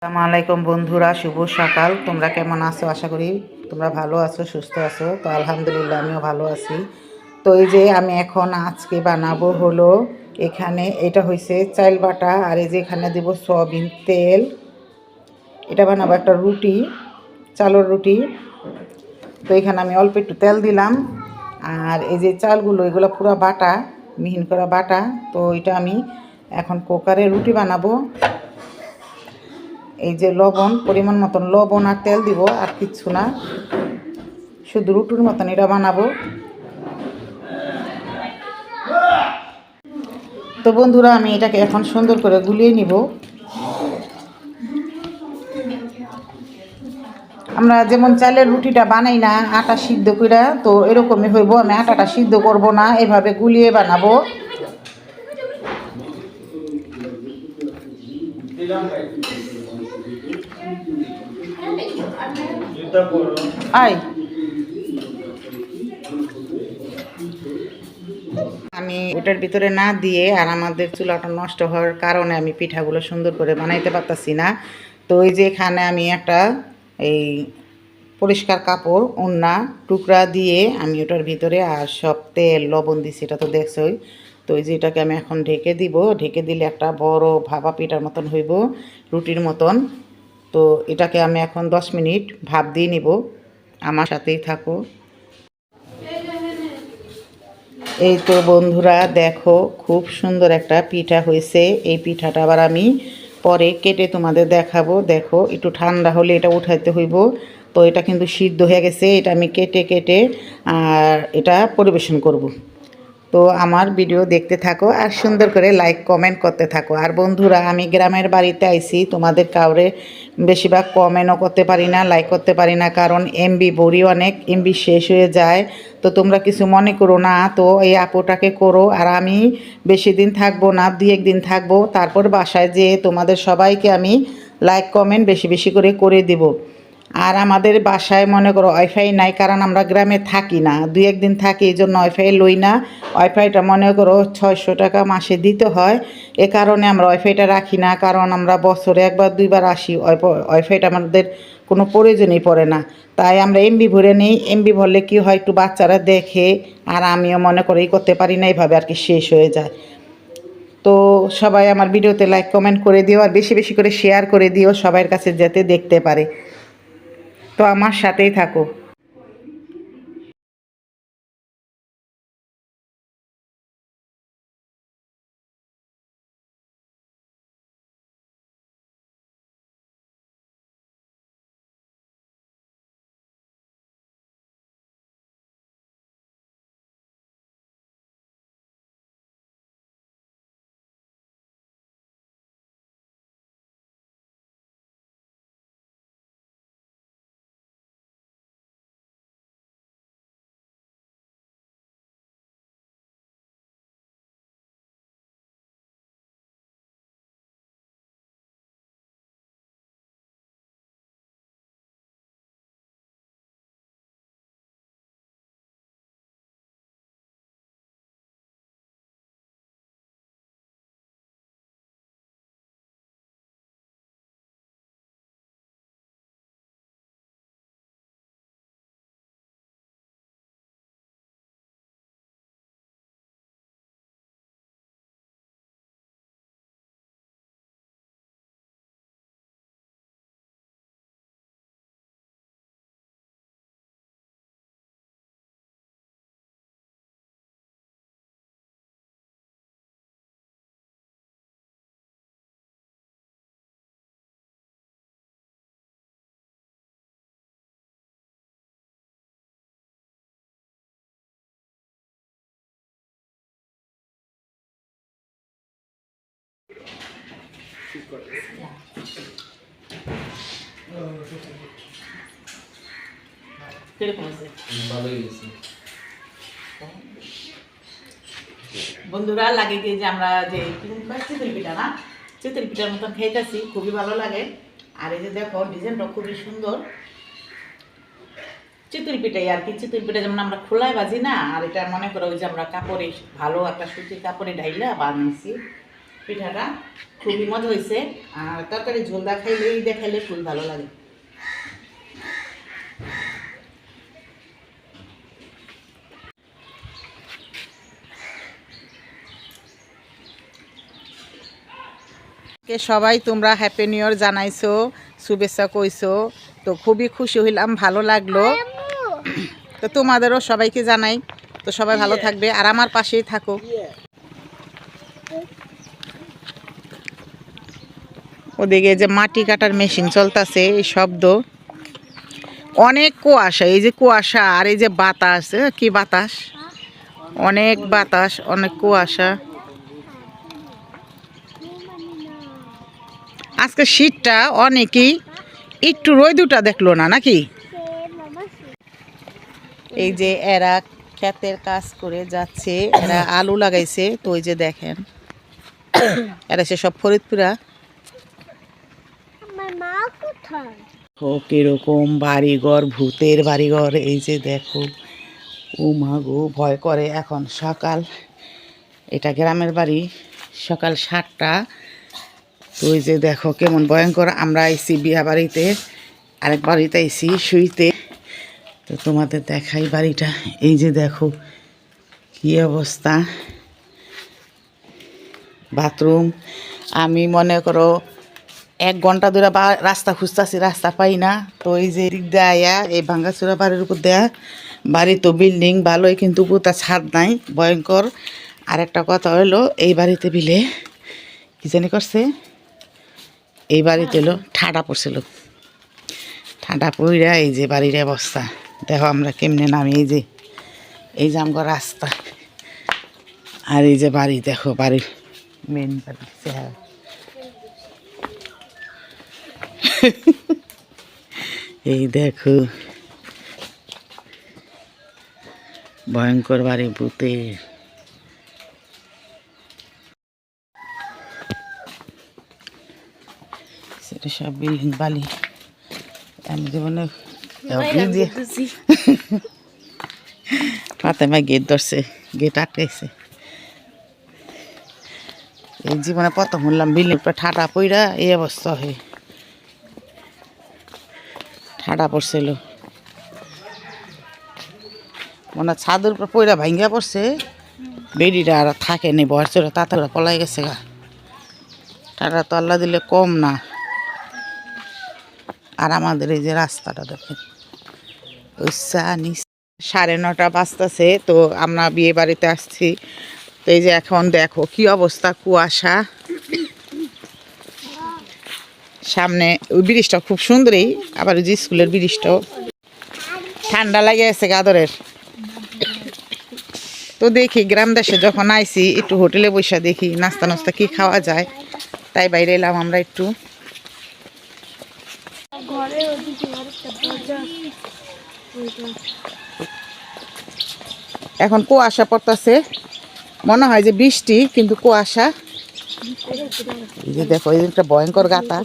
আসসালামু আলাইকুম বন্ধুরা, শুভ সকাল। তোমরা কেমন আছো? আশা করি তোমরা ভালো আছো, সুস্থ আছো। তো আলহামদুলিল্লাহ আমিও ভালো আছি। তো এই যে আমি এখন আজকে বানাবো হলো, এখানে এটা হয়েছে চাইল বাটা, আর এই যে এখানে দেব সয়াবিন তেল। এটা বানাবো একটা রুটি, চালের রুটি। তো এখানে আমি অল্প একটু তেল দিলাম, আর এই যে চালগুলো এগুলো পুরো বাটা, মিহিন করা বাটা। তো এটা আমি এখন কুকারে রুটি বানাবো। এই যে লবণ, পরিমাণ মতন লবণ আর তেল দিব, আর কিচ্ছু না, শুধু রুটির মতন এটা বানাবো। তো বন্ধুরা আমি এটাকে এখন সুন্দর করে গুলিয়ে নিব। আমরা যেমন চালের রুটিটা বানাই না আটা সিদ্ধ করে, তো এরকমই হইব। আমি আটাটা সিদ্ধ করব না, এভাবে গুলিয়ে বানাবো। আই আমি ওটার ভিতরে না দিয়ে, আর আমাদের চুলাটা নষ্ট হওয়ার কারণে আমি পিঠাগুলো সুন্দর করে বানাইতে পারতাছি না। তো এই যে এখানে আমি একটা এই পরিষ্কার কাপড় ওড়না টুকরা দিয়ে আমি ওটার ভিতরে আর সব তেল লবণ দিছি, এটা তো দেখছোই। তো এই যে এটাকে আমি এখন ঢেকে দিব। ঢেকে দিলে একটা বড় ভাপা পিঠার মতন হইব, রুটির মতন। তো এটাকে আমি এখন 10 মিনিট ভাপ দিয়ে নিব। আমার সাথেই থাকো। এই তো বন্ধুরা দেখো, খুব সুন্দর একটা পিঠা হয়েছে। এই পিঠাটা আবার আমি পরে কেটে তোমাদের দেখাবো। দেখো একটু ঠান্ডা হলে এটা উঠাইতে হইব। তো এটা কিন্তু সিদ্ধ হয়ে গেছে, এটা আমি কেটে কেটে আর এটা পরিবেশন করব। তো আমার ভিডিও দেখতে থাকো আর সুন্দর করে লাইক কমেন্ট করতে থাকো। আর বন্ধুরা আমি গ্রামের বাড়িতে আইছি, তোমাদের কাউরে বেশিরভাগ কমেন্টও করতে পারি না, লাইক করতে পারি না, কারণ এমবি বড়ি অনেক, এমবি শেষ হয়ে যায়। তো তোমরা কিছু মনে করো না। তো এই আপুটাকে করো, আর আমি বেশি দিন থাকবো না, 2-1 দিন থাকবো, তারপর বাসায় যেয়ে তোমাদের সবাইকে আমি লাইক কমেন্ট বেশি বেশি করে দিব। আর আমাদের বাসায় মনে করো ওয়াইফাই নাই, কারণ আমরা গ্রামে থাকি না, 2-1 দিন থাকি, এই জন্য ওয়াইফাই লই না। ওয়াইফাইটা মনে করো 600 টাকা মাসে দিতে হয়। এ কারণে আমরা ওয়াইফাইটা রাখি না, কারণ আমরা বছরে 1-2 বার আসি। ওয়াইফাইটা আমাদের কোনো প্রয়োজনই পড়ে না। তাই আমরা এমবি ভরে নিই। এমবি ভরলে কী হয়, একটু বাচ্চারা দেখে, আর আমিও মনে করি করতে পারি না, এইভাবে আর কি শেষ হয়ে যায়। তো সবাই আমার ভিডিওতে লাইক কমেন্ট করে দিও, আর বেশি বেশি করে শেয়ার করে দিও, সবার কাছে যাতে দেখতে পারে। তো আমার সাথেই থাকো। বন্ধুরা লাগে কি যে আমরা যে চিতল পিঠা না, চিতল পিঠার মতন খাইতেছি, খুবই ভালো লাগে। আর এই যে দেখো ডিজাইনটা খুবই সুন্দর, চিতল পিঠাই আর কি। চিতল পিঠা যেমন আমরা খোলায় বাজি না, আর এটা মনে করো ওই যে আমরা কাপড়ে, ভালো একটা সুতির কাপড়ে ঢাইলা বানিয়েছি। পিঠাটা খুবই মজা হয়েছে। আর তরকারি ঝোল দেখাইলে খুবই ভালো লাগে। সবাই তোমরা হ্যাপি নিউ ইয়ার জানাইছো, শুভেচ্ছা কইছো, তো খুবই খুশি হইলাম, ভালো লাগলো। তো তোমাদেরও সবাইকে জানাই। তো সবাই ভালো থাকবে আর আমার পাশেই থাকো। ওদিকে যে মাটি কাটার মেশিন চলতেছে, এই শব্দ, অনেক কুয়াশা, এই যে কুয়াশা আর এই যে বাতাস, কি বাতাস, অনেক বাতাস, অনেক কুয়াশা। আজকে শীতটা অনেকই, একটু রোদুটা দেখলো না নাকি। এই যে এরা ক্ষেতের কাজ করে যাচ্ছে, এরা আলু লাগাইছে, তো ওই যে দেখেন এরা সে সব ফরিদপুরা। ও কিরকম বাড়িঘর, ভূতের বাড়িঘর, এই যে দেখো, ও মা গো ভয় করে। এখন সকাল, এটা গ্রামের বাড়ি, সকাল 7টা। তো ওই যে দেখো কেমন ভয়ঙ্কর। আমরা আইছি বিয়া বাড়িতে, আরেক বাড়িতে আইছি শুইতে। তো তোমাদের দেখাই বাড়িটা, এই যে দেখো কি অবস্থা। বাথরুম, আমি মনে করো 1 ঘন্টা ধরে রাস্তা খুঁজতেছি, রাস্তা পাই না। তো এই যে দিক দেয়া, এই ভাঙ্গাচোরা বাড়ির উপর দেয়া বাড়ি, তো বিল্ডিং ভালোই, কিন্তু পুতা ছাদ নাই, ভয়ঙ্কর। আর একটা কথা হলো, এই বাড়িতে বিলে কি জানি করছে, এই বাড়িতে হলো ঠাডা পড়ছিল, ঠাডা পড়া এই যে বাড়ির অবস্থা দেখো। আমরা কেমনে নামি, এই যে আমার রাস্তা, আর এই যে বাড়ি দেখো, বাড়ির মেন বাড়ি চেহারা। এই দেখো ভয়ঙ্কর বাড়ি, ভূতের। সেটা সব বিল্ডিং বালি, আমি জীবনে ফাতেমা গেট ধরছে, গেট আটকাইছে। এই জীবনে প্রথম শুনলাম বিল্ডিং ঠাডা পইরা এই অবস্থা হয়, ঠাডা পড়ছিল মনে ছাদের উপর পইরা ভাঙ্গা পড়ছে, বেডিটা আর থাকেনি, বয়স চলে তাড়াতাড়ি পলাই গেছে গা। ঠাডা তো আল্লাহ দিলে কম না। আর আমাদের এই যে রাস্তাটা দেখেন, 9:30 বাজতেছে। তো আমরা বিয়ে বাড়িতে আসছি। তো এই যে এখন দেখো কি অবস্থা, কুয়াশা। সামনে ওই ব্রিজটা খুব সুন্দরই, আবার ওই যে স্কুলের ব্রিজটাও। ঠান্ডা লাগে আছে গাদরের। তো দেখি গ্রাম দেশে যখন আইছি, একটু হোটেলে বসে দেখি নাস্তা নাস্তা কি খাওয়া যায়, তাই বাইরে এলাম আমরা একটু। এখন কুয়াশা পড়তেছে, মনে হয় যে বৃষ্টি, কিন্তু কুয়াশা। এই যে দেখো, এই একটা ভয়ঙ্কর গাতা।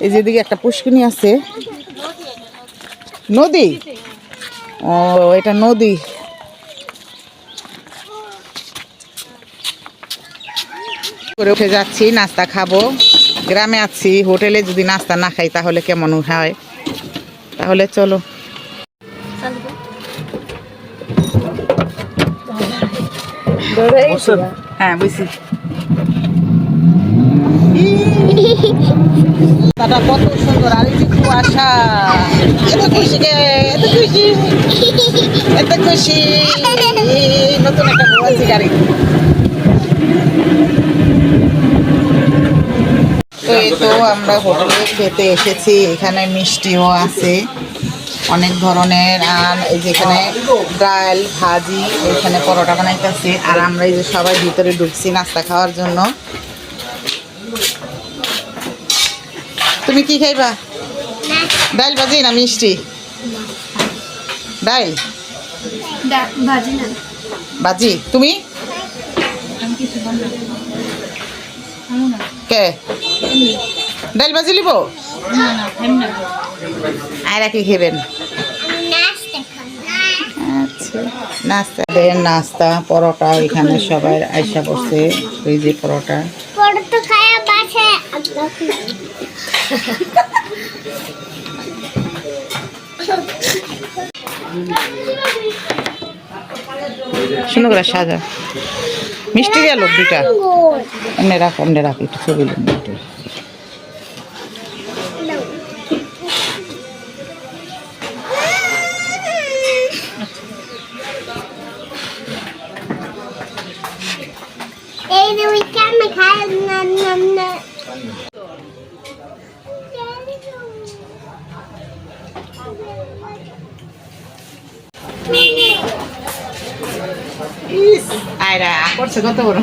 এই যেদিকে একটা পুষ্কিনী আছে, নদী, ও এটা নদী। করে উঠে যাচ্ছি, নাস্তা খাবো। গ্রামে আছি, হোটেলে যদি নাস্তা না খাই তাহলে কেমন হয়। তাহলে চলো। হ্যাঁ বুঝছি। দাদা কত সুন্দর, আর এই যে কুয়াশা, এত খুশি গে, এত খুশি, এত খুশি। নতুন একটা বউ আছে গাড়ি। তো এই তো আমরা হোটেলে খেতে এসেছি, এখানে মিষ্টিও আছে অনেক ধরনের। আর এই যেখানে ডাল ভাজি, এখানে পরোটা বানাইতেছে। আর আমরা এই যে সবাই ভিতরে ঢুকছি নাস্তা খাওয়ার জন্য। তুমি কি খাইবা? ডাল ভাজি না মিষ্টি? ডাল ভাজি না ভাজি। তুমি কে ডাল ভাজি লিব? আর কি খাবেন? আচ্ছা নাস্তা দেন, নাস্তা পরোটা এখানে সবাই আইসা বসে। এই যে পরোটা, সুন্দর করে সাজা। মিষ্টি গেল দুটা, এমনি রাখ, এমনি রাখ, একটু ছবি একটু। আয়রা করছে কত বড়।